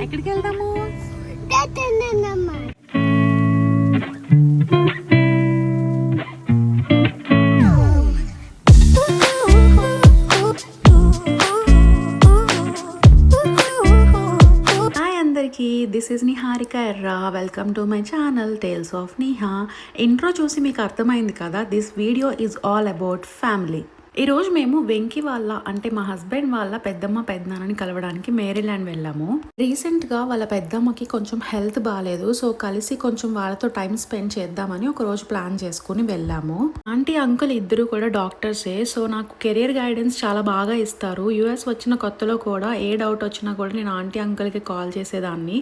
ఎక్కడికి వెళ్దాము? హాయ్ అందరికీ, this is Niharika Erra. Welcome to my channel tales of Niha. Intro చూసి మీకు అర్థమైంది కదా, this video is all about family. ఈరోజు మేము వెంకీ వాళ్ళ అంటే మా హస్బెండ్ వాళ్ళ పెద్దమ్మ పెద్దనాన్నని కలవడానికి మేరీల్యాండ్ వెళ్ళాము. రీసెంట్గా వాళ్ళ పెద్దమ్మకి కొంచెం హెల్త్ బాగాలేదు, సో కలిసి కొంచెం వాళ్ళతో టైం స్పెండ్ చేద్దామని ఒక రోజు ప్లాన్ చేసుకుని వెళ్ళాము. ఆంటీ అంకుల్ ఇద్దరు కూడా డాక్టర్సే, సో నాకు కెరియర్ గైడెన్స్ చాలా బాగా ఇస్తారు. యూఎస్ వచ్చిన కొత్తలో కూడా ఏ డౌట్ వచ్చినా కూడా నేను ఆంటీ అంకుల్కి కాల్ చేసేదాన్ని.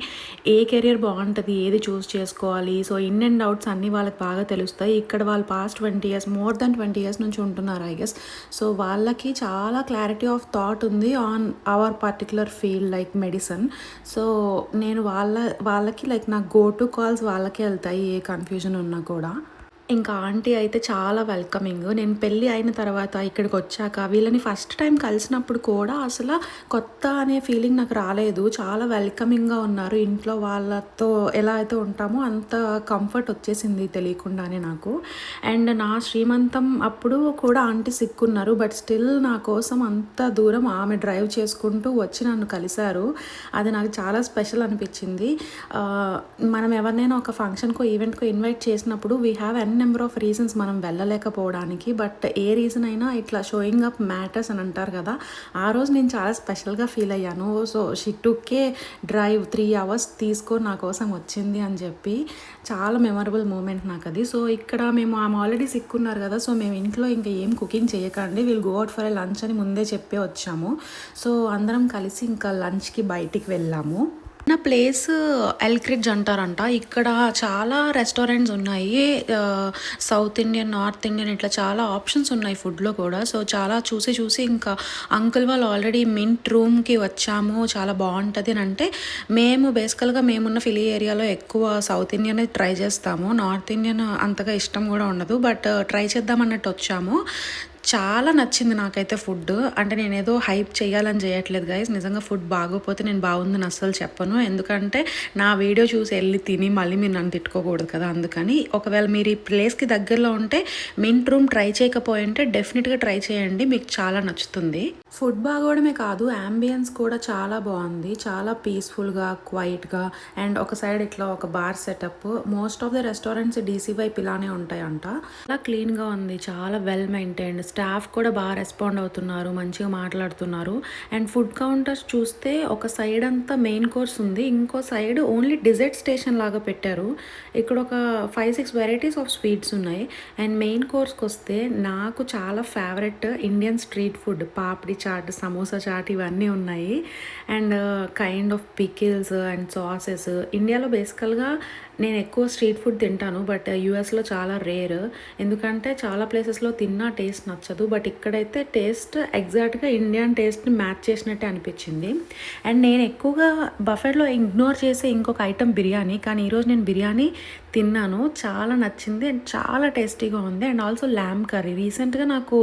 ఏ కెరియర్ బాగుంటుంది, ఏది చూస్ చేసుకోవాలి, సో ఇన్ అండ్ డౌట్స్ అన్నీ వాళ్ళకి బాగా తెలుస్తాయి. ఇక్కడ వాళ్ళు past 20 years, more than 20 years నుంచి ఉంటున్నారు ఐ గెస్. సో వాళ్ళకి చాలా క్లారిటీ ఆఫ్ థాట్ ఉంది on hour particular field like medicine. So నేను వాళ్ళకి లైక్ నా గో టు కాల్స్ వాళ్ళకే వెళ్తాయి ఏ కన్ఫ్యూజన్ ఉన్నా కూడా. ఇంకా ఆంటీ అయితే చాలా వెల్కమింగ్. నేను పెళ్ళి అయిన తర్వాత ఇక్కడికి వచ్చాక వీళ్ళని ఫస్ట్ టైం కలిసినప్పుడు కూడా అసలు కొత్త అనే ఫీలింగ్ నాకు రాలేదు. చాలా వెల్కమింగ్గా ఉన్నారు. ఇంట్లో వాళ్ళతో ఎలా అయితే ఉంటామో అంత కంఫర్ట్ వచ్చేసింది తెలియకుండానే నాకు. అండ్ నా శ్రీమంతం అప్పుడు కూడా ఆంటీ సిక్కున్నారు, బట్ స్టిల్ నా కోసం అంత దూరం ఆమె డ్రైవ్ చేసుకుంటూ వచ్చి నన్ను కలిశారు. అది నాకు చాలా స్పెషల్ అనిపించింది. మనం ఎవరినైనా ఒక ఫంక్షన్కో ఈవెంట్కో ఇన్వైట్ చేసినప్పుడు we have number of reasons మనం వెళ్ళలేకపోవడానికి, బట్ ఏ రీజన్ అయినా ఇట్లా షోయింగ్ అప్ మ్యాటర్స్ అని అంటారు కదా, ఆ రోజు నేను చాలా స్పెషల్గా ఫీల్ అయ్యాను. సో షీ టుక్కే డ్రైవ్ 3 hours తీసుకొని నా కోసం వచ్చింది అని చెప్పి చాలా మెమరబుల్ మూమెంట్ నాకు అది. సో ఇక్కడ మేము ఆమె ఆల్రెడీ సిక్కున్నారు కదా, సో మేము ఇంట్లో ఇంకా ఏం కుకింగ్ చేయకండి, we'll go out for a lunch అని ముందే చెప్పే వచ్చాము. సో అందరం కలిసి ఇంకా లంచ్కి బయటికి వెళ్ళాము. నా ప్లేస్ ఎల్క్రిడ్జ్ అంటారంట. ఇక్కడ చాలా రెస్టారెంట్స్ ఉన్నాయి, సౌత్ ఇండియన్, నార్త్ ఇండియన్, ఇట్లా చాలా ఆప్షన్స్ ఉన్నాయి ఫుడ్లో కూడా. సో చాలా చూసి ఇంకా అంకుల్ వాళ్ళు ఆల్రెడీ మింట్ రూమ్కి వచ్చాము, చాలా బాగుంటుంది అని అంటే, మేము బేసికల్గా మేమున్న ఫిలీ ఏరియాలో ఎక్కువ సౌత్ ఇండియన్ ట్రై చేస్తాము, నార్త్ ఇండియన్ అంతగా ఇష్టం కూడా ఉండదు, బట్ ట్రై చేద్దామన్నట్టు వచ్చాము. చాలా నచ్చింది నాకైతే ఫుడ్. అంటే నేను ఏదో హైప్ చేయాలని చేయట్లేదు గైస్, నిజంగా ఫుడ్ బాగోపోతే నేను బాగుందని అస్సలు చెప్పను, ఎందుకంటే నా వీడియో చూసి వెళ్ళి తిని మళ్ళీ మీరు నన్ను తిట్టుకోకూడదు కదా. అందుకని ఒకవేళ మీరు ఈ ప్లేస్కి దగ్గరలో ఉంటే మింట్ రూమ్ ట్రై చేయకపోయి ఉంటే డెఫినెట్గా ట్రై చేయండి, మీకు చాలా నచ్చుతుంది. ఫుడ్ బాగోవడమే కాదు, యాంబియన్స్ కూడా చాలా బాగుంది, చాలా పీస్ఫుల్గా క్వైట్గా. అండ్ ఒక సైడ్ ఇట్లా ఒక bar setup. Most of the restaurants DC వైపు ఇలానే ఉంటాయంట. చాలా క్లీన్గా ఉంది, చాలా వెల్ మెయింటైన్డ్. స్టాఫ్ కూడా బాగా రెస్పాండ్ అవుతున్నారు, మంచిగా మాట్లాడుతున్నారు. అండ్ ఫుడ్ కౌంటర్స్ చూస్తే ఒక సైడ్ అంతా మెయిన్ కోర్స్ ఉంది, ఇంకో సైడ్ ఓన్లీ డిజర్ట్ స్టేషన్ లాగా పెట్టారు. ఇక్కడ ఒక 5-6 వెరైటీస్ ఆఫ్ స్వీట్స్ ఉన్నాయి. అండ్ మెయిన్ కోర్స్కి వస్తే నాకు చాలా ఫేవరెట్ ఇండియన్ స్ట్రీట్ ఫుడ్, పాపిడి చాట్, సమోసా చాట్ ఇవన్నీ ఉన్నాయి. And kind of pickles and sauces. ఇండియాలో బేసికల్గా నేను ఎక్కువ స్ట్రీట్ ఫుడ్ తింటాను, బట్ యూఎస్లో చాలా రేర్, ఎందుకంటే చాలా ప్లేసెస్లో తిన్నా టేస్ట్ నచ్చదు, బట్ ఇక్కడైతే టేస్ట్ ఎగ్జాక్ట్గా ఇండియన్ టేస్ట్ని మ్యాచ్ చేసినట్టే అనిపించింది. అండ్ నేను ఎక్కువగా బఫెట్లో ఇగ్నోర్ చేసే ఇంకొక ఐటమ్ బిర్యానీ, కానీ ఈరోజు నేను బిర్యానీ తిన్నాను, చాలా నచ్చింది అండ్ చాలా టేస్టీగా ఉంది. And also ల్యామ్ curry. రీసెంట్గా నాకు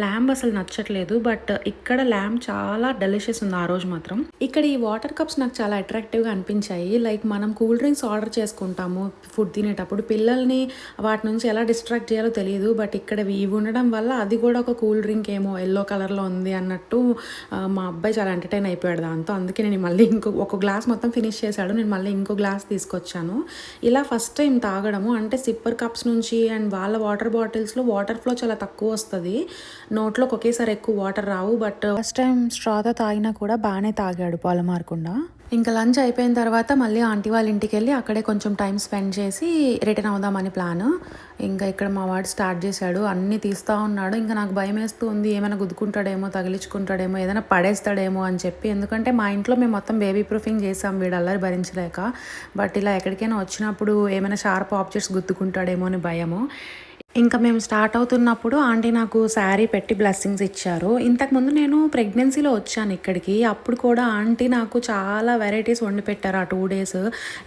ల్యామ్ అసలు నచ్చట్లేదు, బట్ ఇక్కడ ల్యామ్ చాలా డెలిషియస్ ఉంది ఆ రోజు మాత్రం. ఇక్కడ ఈ వాటర్ కప్స్ నాకు చాలా అట్రాక్టివ్గా అనిపించాయి. లైక్ మనం కూల్ డ్రింక్స్ ఆర్డర్ చేసుకుంటాము ఫుడ్ తినేటప్పుడు, పిల్లల్ని వాటి నుంచి ఎలా డిస్ట్రాక్ట్ చేయాలో తెలియదు, బట్ ఇక్కడ ఇవి ఉండడం వల్ల అది కూడా ఒక కూల్ డ్రింక్ ఏమో ఎల్లో కలర్లో ఉంది అన్నట్టు మా అబ్బాయి చాలా ఎంటర్టైన్ అయిపోయాడు దాంతో. అందుకే నేను మళ్ళీ ఒక గ్లాస్ మొత్తం ఫినిష్ చేశాడు, నేను మళ్ళీ ఇంకో గ్లాస్ తీసుకొచ్చాను. ఇలా ఫస్ట్ టైం తాగడము, అంటే సిప్పర్ కప్స్ నుంచి అండ్ వాళ్ళ వాటర్ బాటిల్స్లో వాటర్ ఫ్లో చాలా తక్కువ వస్తుంది, నోట్లోకి ఒకేసారి ఎక్కువ వాటర్ రావు, బట్ ఫస్ట్ టైం స్ట్రాతో తాగినా కూడా బాగానే తాగాడు పొలమారకుండా. ఇంకా లంచ్ అయిపోయిన తర్వాత మళ్ళీ ఆంటీ వాళ్ళ ఇంటికి వెళ్ళి అక్కడే కొంచెం టైం స్పెండ్ చేసి రిటర్న్ అవుదామని ప్లాన్. ఇంకా ఇక్కడ మా వాడు స్టార్ట్ చేశాడు, అన్నీ తీస్తూ ఉన్నాడు. ఇంకా నాకు భయం వేస్తూ ఉంది, ఏమైనా గుద్దుకుంటాడేమో, తగిలించుకుంటాడేమో, ఏదైనా పడేస్తాడేమో అని చెప్పి, ఎందుకంటే మా ఇంట్లో మేము మొత్తం బేబీ ప్రూఫింగ్ చేసాం వీడు అల్లరి భరించలేక, బట్ ఇలా ఎక్కడికైనా వచ్చినప్పుడు ఏమైనా షార్ప్ ఆబ్జెక్ట్స్ గుద్దుకుంటాడేమో అని భయము. ఇంకా మేము స్టార్ట్ అవుతున్నప్పుడు ఆంటీ నాకు శారీ పెట్టి బ్లెస్సింగ్స్ ఇచ్చారు. ఇంతకుముందు నేను ప్రెగ్నెన్సీలో వచ్చాను ఇక్కడికి. అప్పుడు కూడా ఆంటీ నాకు చాలా వెరైటీస్ వండి పెట్టారు ఆ 2 డేస్.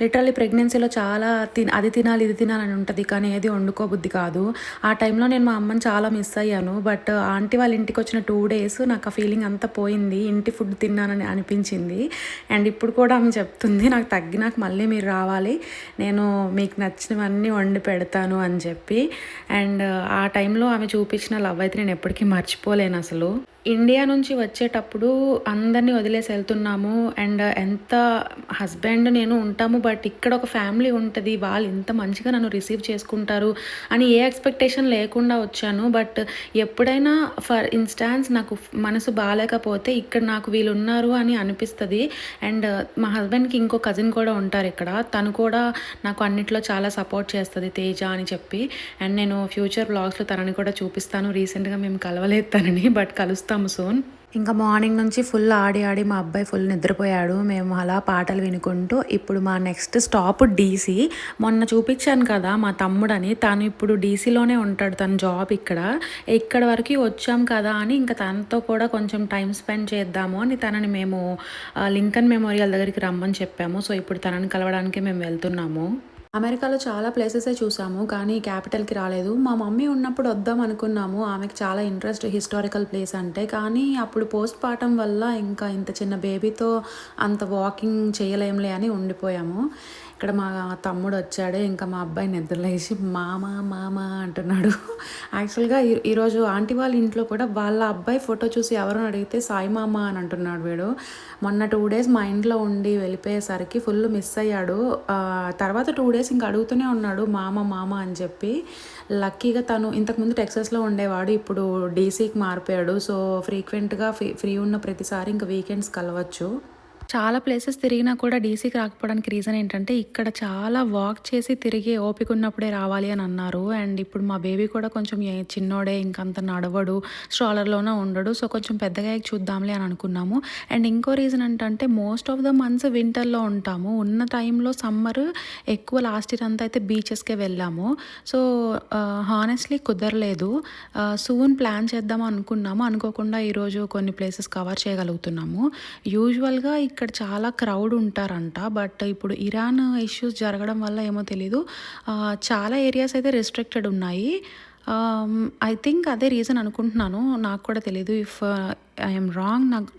లిటరల్లీ ప్రెగ్నెన్సీలో చాలా అది తినాలి, ఇది తినాలని ఉంటది. కానీ ఏది వండుకోబుద్ధి కాదు. ఆ టైంలో నేను మా అమ్మని చాలా మిస్ అయ్యాను. బట్ ఆంటీ వాళ్ళ ఇంటికొచ్చిన 2 డేస్ నాకు ఆ ఫీలింగ్ అంతా పోయింది. ఇంటి ఫుడ్ తిన్నానని అనిపించింది. అండ్ ఇప్పుడు కూడా ఆమె చెప్తుంది, నాకు తగ్గినాక మళ్ళీ మీరు రావాలి, నేను మీకు నచ్చినవన్నీ వండి పెడతాను అని చెప్పి. అండ్ ఆ టైంలో ఆమె చూపించిన లవ్ అయితే నేను ఎప్పటికీ మర్చిపోలేను అసలు. ఇండియా నుంచి వచ్చేటప్పుడు అందరినీ వదిలేసి వెళ్తున్నాము. అండ్ ఎంత హస్బెండ్ నేను ఉంటాము, బట్ ఇక్కడ ఒక ఫ్యామిలీ ఉంటుంది, వాళ్ళు ఇంత మంచిగా నన్ను రిసీవ్ చేసుకుంటారు అని ఏ ఎక్స్పెక్టేషన్ లేకుండా వచ్చాను. బట్ ఎప్పుడైనా ఫర్ ఇన్స్టాన్స్ నాకు మనసు బాగాలేకపోతే ఇక్కడ నాకు వీళ్ళు ఉన్నారు అని అనిపిస్తుంది. అండ్ మా హస్బెండ్కి ఇంకో కజిన్ కూడా ఉంటారు ఇక్కడ, తను కూడా నాకు అన్నిట్లో చాలా సపోర్ట్ చేస్తుంది, తేజ అని చెప్పి. అండ్ నేను ఫ్యూచర్ బ్లాగ్స్లో తనని కూడా చూపిస్తాను. రీసెంట్గా మేము కలవలేదు తనని, బట్ కలుస్తాము సూన్. ఇంకా మార్నింగ్ నుంచి ఫుల్ ఆడి ఆడి మా అబ్బాయి ఫుల్ నిద్రపోయాడు. మేము అలా పాటలు వినుకుంటూ ఇప్పుడు మా నెక్స్ట్ స్టాప్ డీసీ. మొన్న చూపించాను కదా మా తమ్ముడని, తను ఇప్పుడు డీసీలోనే ఉంటాడు, తన జాబ్ ఇక్కడ వరకు వచ్చాం కదా అని ఇంకా తనతో కూడా కొంచెం టైం స్పెండ్ చేద్దాము అని తనని మేము లింకన్ మెమోరియల్ దగ్గరికి రమ్మని చెప్పాము. సో ఇప్పుడు తనని కలవడానికి మేము వెళ్తున్నాము. అమెరికాలో చాలా ప్లేసెసే చూసాము, కానీ క్యాపిటల్కి రాలేదు. మా మమ్మీ ఉన్నప్పుడు వద్దాం అనుకున్నాము, ఆమెకి చాలా ఇంట్రెస్ట్ హిస్టారికల్ ప్లేస్ అంటే. కానీ అప్పుడు పోస్ట్ పార్టం వల్ల ఇంకా ఇంత చిన్న బేబీతో అంత వాకింగ్ చేయలేంలే అని ఉండిపోయాము. ఇక్కడ మా తమ్ముడు వచ్చాడు, ఇంకా మా అబ్బాయి నిద్రలేసి మామ మామ అంటున్నాడు. యాక్చువల్గా ఈరోజు ఆంటీ వాళ్ళ ఇంట్లో కూడా వాళ్ళ అబ్బాయి ఫోటో చూసి ఎవరు అడిగితే సాయి మామ అని అంటున్నాడు వీడు. మొన్న 2 డేస్ మా ఇంట్లో ఉండి వెళ్ళిపోయేసరికి ఫుల్ మిస్ అయ్యాడు. తర్వాత 2 డేస్ ఇంకా అడుగుతూనే ఉన్నాడు మామ మామ అని చెప్పి. లక్కీగా తను ఇంతకుముందు టెక్సస్లో ఉండేవాడు, ఇప్పుడు డీసీకి మారిపోయాడు. సో ఫ్రీక్వెంట్గా ఫ్రీ ఉన్న ప్రతిసారి ఇంకా వీకెండ్స్ కలవచ్చు. చాలా ప్లేసెస్ తిరిగినా కూడా డీసీకి రాకపోవడానికి రీజన్ ఏంటంటే ఇక్కడ చాలా వాక్ చేసి తిరిగి ఓపిక ఉన్నప్పుడే రావాలి అని అన్నారు. అండ్ ఇప్పుడు మా బేబీ కూడా కొంచెం చిన్నోడే, ఇంకంత నడవడు, స్ట్రాలర్లోనే ఉండడు. సో కొంచెం పెద్దగా చూద్దాంలే అని అనుకున్నాము. అండ్ ఇంకో రీజన్ ఏంటంటే మోస్ట్ ఆఫ్ ద మంత్స్ వింటర్లో ఉంటాము. ఉన్న టైంలో సమ్మర్ ఎక్కువ లాస్ట్ ఇయర్ అంతా అయితే బీచెస్కే వెళ్ళాము. సో హానెస్ట్లీ కుదరలేదు. సూన్ ప్లాన్ చేద్దాం అనుకున్నాము, అనుకోకుండా ఈరోజు కొన్ని ప్లేసెస్ కవర్ చేయగలుగుతున్నాము. యూజువల్గా ఇక్కడ చాలా క్రౌడ్ ఉంటారంట, బట్ ఇప్పుడు ఇరాన్ ఇష్యూస్ జరగడం వల్ల ఏమో తెలీదు, చాలా ఏరియాస్ అయితే రెస్ట్రిక్టెడ్ ఉన్నాయి. ఐ థింక్ అదే రీజన్ అనుకుంటున్నాను, నాకు కూడా తెలీదు. ఇఫ్ ఐఎమ్ రాంగ్ నాకు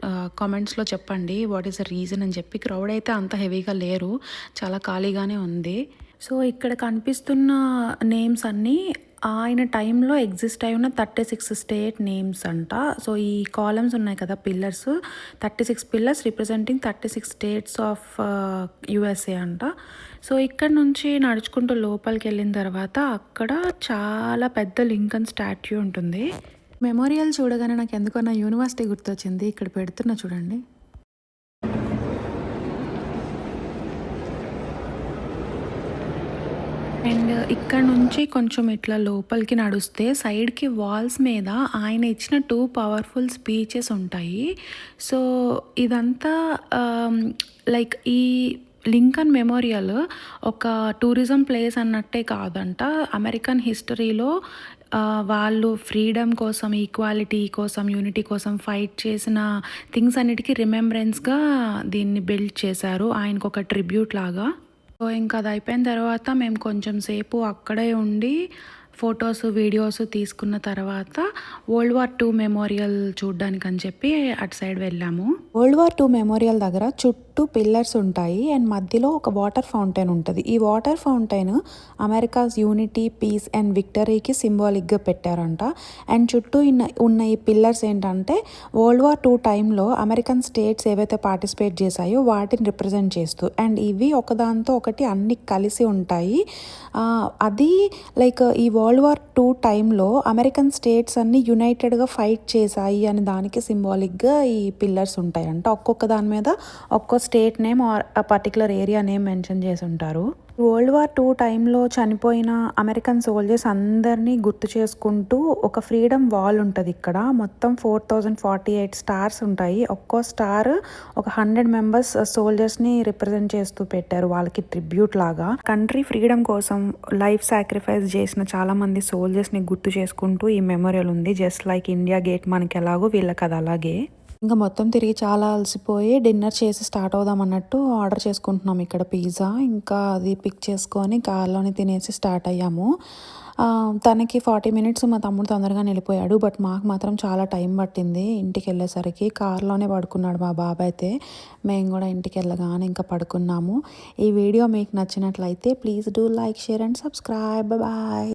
కామెంట్స్లో చెప్పండి వాట్ ఈస్ ద రీజన్ అని చెప్పి. క్రౌడ్ అయితే అంత హెవీగా లేరు, చాలా ఖాళీగానే ఉంది. సో ఇక్కడ కనిపిస్తున్న నేమ్స్ అన్నీ ఆయన టైంలో ఎగ్జిస్ట్ అయి ఉన్న 36 స్టేట్ నేమ్స్ అంట. సో ఈ కాలమ్స్ ఉన్నాయి కదా pillars, 36 pillars representing 36 states of USA అంట. సో ఇక్కడ నుంచి నడుచుకుంటూ లోపలికి వెళ్ళిన తర్వాత అక్కడ చాలా పెద్ద లింకన్ స్టాట్యూ ఉంటుంది. మెమోరియల్ చూడగానే నాకు ఎందుకో నా యూనివర్సిటీ గుర్తొచ్చింది, ఇక్కడ పెడుతున్నా చూడండి. అండ్ ఇక్కడ నుంచి కొంచెం ఇట్లా లోపలికి నడుస్తే సైడ్కి వాల్స్ మీద ఆయన ఇచ్చిన 2 పవర్ఫుల్ స్పీచెస్ ఉంటాయి. సో ఇదంతా లైక్ ఈ లింకన్ మెమోరియల్ ఒక టూరిజం ప్లేస్ అన్నట్టే కాదంట. అమెరికన్ హిస్టరీలో వాళ్ళు ఫ్రీడమ్ కోసం, ఈక్వాలిటీ కోసం, యూనిటీ కోసం ఫైట్ చేసిన థింగ్స్ అన్నిటికీ రిమెంబరెన్స్గా దీన్ని బిల్డ్ చేశారు, ఆయనకు ఒక ట్రిబ్యూట్ లాగా. సో ఇంకా అది అయిపోయిన తర్వాత మేము కొంచెం సేపు అక్కడే ఉండి ఫొటోస్ వీడియోస్ తీసుకున్న తర్వాత వరల్డ్ వార్ 2 మెమోరియల్ చూడడానికి అని చెప్పి అటు సైడ్ వెళ్ళాము. వరల్డ్ వార్ 2 మెమోరియల్ దగ్గర చుట్టూ పిల్లర్స్ ఉంటాయి అండ్ మధ్యలో ఒక వాటర్ ఫౌంటైన్ ఉంటుంది. ఈ water fountain America's unity, peace and విక్టరీకి సింబాలిక్గా పెట్టారంట. అండ్ చుట్టూ ఉన్న ఈ పిల్లర్స్ ఏంటంటే వరల్డ్ వార్ 2 టైంలో అమెరికన్ స్టేట్స్ ఏవైతే పార్టిసిపేట్ చేశాయో వాటిని రిప్రజెంట్ చేస్తూ, అండ్ ఇవి ఒకదాంతో ఒకటి అన్ని కలిసి ఉంటాయి. అది లైక్ ఈ వరల్డ్ వార్ 2 టైంలో అమెరికన్ స్టేట్స్ అన్ని యునైటెడ్గా ఫైట్ చేశాయి అని దానికి సింబాలిక్గా ఈ పిల్లర్స్ ఉంటాయంట. ఒక్కొక్క దాని మీద ఒక్కో state name or particular area name mention చేసి ఉంటారు. వరల్డ్ వార్ 2 టైంలో చనిపోయిన అమెరికన్ సోల్జర్స్ అందరినీ గుర్తు చేసుకుంటూ ఒక ఫ్రీడమ్ వాల్ ఉంటుంది ఇక్కడ. మొత్తం 4048 స్టార్స్ ఉంటాయి. ఒక్కో స్టార్ ఒక 100 మెంబర్స్ సోల్జర్స్ని రిప్రజెంట్ చేస్తూ పెట్టారు, వాళ్ళకి ట్రిబ్యూట్ లాగా. కంట్రీ ఫ్రీడమ్ కోసం లైఫ్ సాక్రిఫైస్ చేసిన చాలా మంది సోల్జర్స్ని గుర్తు చేసుకుంటూ ఈ మెమోరియల్ ఉంది. జస్ట్ లైక్ ఇండియా గేట్ మనకి ఎలాగో వీళ్ళకి అది అలాగే. ఇంకా మొత్తం తిరిగి చాలా అలసిపోయి డిన్నర్ చేసి స్టార్ట్ అవుదాం అన్నట్టు ఆర్డర్ చేసుకుంటున్నాం ఇక్కడ పిజ్జా. ఇంకా అది పిక్ చేసుకొని కార్లోనే తినేసి స్టార్ట్ అయ్యాము. తనకి 40 మినిట్స్, మా తమ్ముడు తొందరగా వెళ్ళిపోయాడు. బట్ మాకు మాత్రం చాలా టైం పట్టింది ఇంటికి వెళ్ళేసరికి. కార్లోనే పడుకున్నాడు మా బాబాయ్ అయితే. మేము కూడా ఇంటికి వెళ్ళగానే ఇంకా పడుకున్నాము. ఈ వీడియో మీకు నచ్చినట్లయితే please do like, share and subscribe. Bye.